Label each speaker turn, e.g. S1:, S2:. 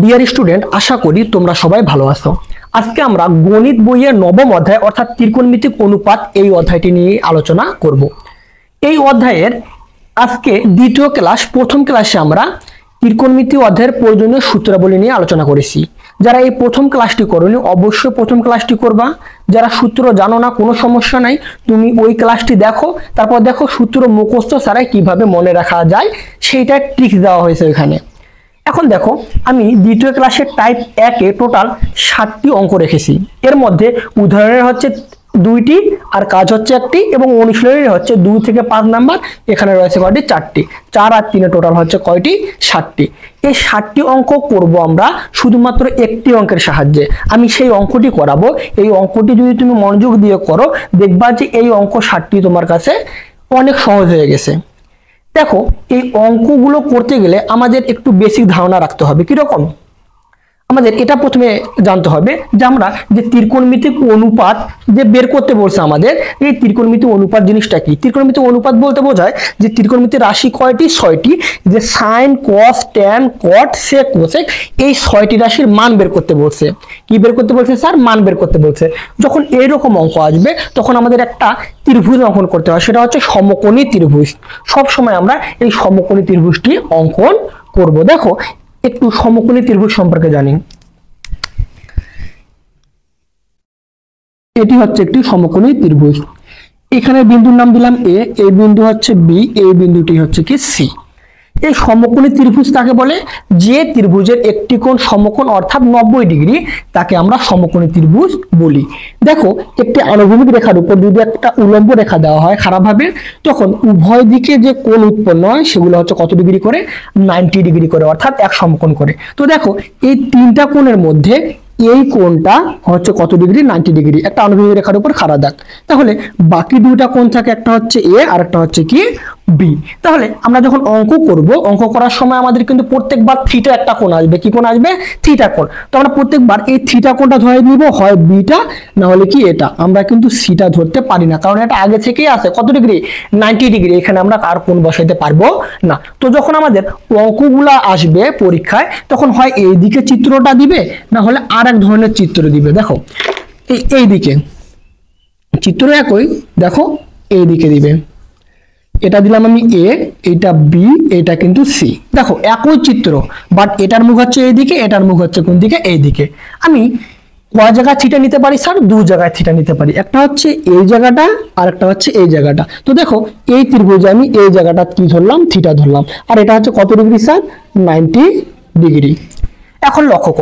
S1: Dear student, আশা করি তোমরা সবাই ভালো আছো। আজকে আমরা গণিত বইয়ের নবম অধ্যায় অর্থাৎ ত্রিকোণমিতিক অনুপাত এই অধ্যায়টি নিয়ে আলোচনা করব। এই অধ্যায়ের আজকে দ্বিতীয় ক্লাস, প্রথম ক্লাসে আমরা ত্রিকোণমিতি অধ্যায়ের প্রয়োজনীয় সূত্রাবলী নিয়ে আলোচনা করেছি। যারা এই প্রথম ক্লাসটি করোনি অবশ্যই প্রথম ক্লাসটি করবা। যারা সূত্র জানো না, কোনো সমস্যা নাই, তুমি ওই ক্লাসটি দেখো, তারপর দেখো সূত্র মুখস্থ ছাড়াই কিভাবে মনে রাখা যায় সেইটা ট্রিক্স দেওয়া হয়েছে ওইখানে। এখন দেখো, আমি দ্বিতীয় ক্লাসের টাইপ 1-এ টোটাল 7টি অঙ্ক রেখেছি। এর মধ্যে উদাহরণের হচ্ছে 2টি, আর কাজ হচ্ছে 1টি, এবং অনুশীলনের হচ্ছে 2 থেকে 5 নাম্বার। এখানে রয়েছে কয়টি? 4টি। 4 আর 3 টোটাল হচ্ছে কয়টি? 7টি। এই 7টি অঙ্ক করব আমরা শুধুমাত্র একটি অঙ্কের সাহায্যে। আমি সেই অঙ্কটি করাবো। এই অঙ্কটি যদি তুমি মনোযোগ দিয়ে করো, দেখবা যে এই অঙ্ক 7টি তোমার কাছে অনেক সহজ হয়ে গেছে। দেখো, এই অঙ্কগুলো করতে গেলে আমাদের একটু বেসিক ধারণা রাখতে হবে। কিরকম? আমাদের এটা প্রথমে জানতে হবে যে আমরা যে ত্রিকোণমিতিক অনুপাত যে বের করতে বলছে আমাদের, এই ত্রিকোণমিতিক অনুপাত জিনিসটা কি? ত্রিকোণমিতিক অনুপাত বলতে বোঝায় যে ত্রিকোণমিতিক রাশি কয়টি? 6টি। যে সাইন, কস, ট্যান, কট, সেক, কোসেক, এই 6টি রাশির মান বের করতে বলছে। কি বের করতে বলছে স্যার? মান বের করতে বলছে। যখন এইরকম অঙ্ক আসবে তখন আমাদের একটা ত্রিভুজ অঙ্কন করতে হয়, সেটা হচ্ছে সমকোণী ত্রিভুজ। সব সময় আমরা এই সমকোণী ত্রিভুজটি অঙ্কন করব। দেখো, একটু সমকোণী ত্রিভুজ সম্পর্কে জানি। এটি হচ্ছে একটি সমকোণী ত্রিভুজ। এখানে বিন্দুর নাম দিলাম এ, এই বিন্দু হচ্ছে বি, এই বিন্দুটি হচ্ছে কি সি। এই সমকোণী ত্রিভুজ কাকে বলে? যে ত্রিভুজের একটি কোণ সমকোণ অর্থাৎ 90 ডিগ্রি, তাকে আমরা সমকোণী ত্রিভুজ বলি। দেখো, একটি আনুভূমিক রেখার উপর যদি একটা উলম্ব রেখা দেওয়া হয় খারাপভাবে, তখন উভয় দিকে যে কোণ উৎপন্ন হয় সেগুলো হচ্ছে কত ডিগ্রি করে? 90 ডিগ্রি করে, অর্থাৎ এক সমকোণ করে। তো দেখো, এই তিনটা কোণের মধ্যে এই কোণটা হচ্ছে কত ডিগ্রি? 90 ডিগ্রি, একটা আনুভূমিক রেখার উপর খাড়া দাগ। তাহলে বাকি দুইটা কোণ থাকে, একটা হচ্ছে এ আর একটা হচ্ছে কি বি। তাহলে আমরা যখন অঙ্ক করব, অঙ্ক করার সময় আমাদের কিন্তু প্রত্যেকবার থিটা একটা কোণ আসবে। কি কোণ আসবে? থিটা কোণ। তো আমরা প্রত্যেকবার এই থিটা কোণটা ধরে নিব, হয় বিটা না হলে কি এটা। আমরা কিন্তু সিটা ধরতে পারি না, কারণ এটা আগে থেকেই আছে কত ডিগ্রি? 90 ডিগ্রি। এখানে আমরা আর কোণ বসাইতে পারবো না। তো যখন আমাদের অঙ্কগুলা আসবে পরীক্ষায়, তখন হয় এই দিকে চিত্রটা দিবে, না হলে আর এক ধরনের চিত্র দিবে। দেখো, এই দিকে চিত্র একই, দেখো এই দিকে দিবে। এটা দিলাম আমি এ, এটা বি, এটা কিন্তু সি। দেখো একই চিত্র, বাট এটার মুখ হচ্ছে এইদিকে, এটার মুখ হচ্ছে কোন দিকে? এইদিকে। আমি কয় জায়গায় থিটা নিতে পারি স্যার? 2 জায়গায় থিটা নিতে পারি। একটা হচ্ছে এই জায়গাটা আর একটা হচ্ছে এই জায়গাটা। তো দেখো, এই ত্রিভুজে আমি এই জায়গাটা কি ধরলাম? থিটা ধরলাম। আর এটা হচ্ছে কত ডিগ্রি স্যার? 90 ডিগ্রি। এখন লক্ষ্য কর,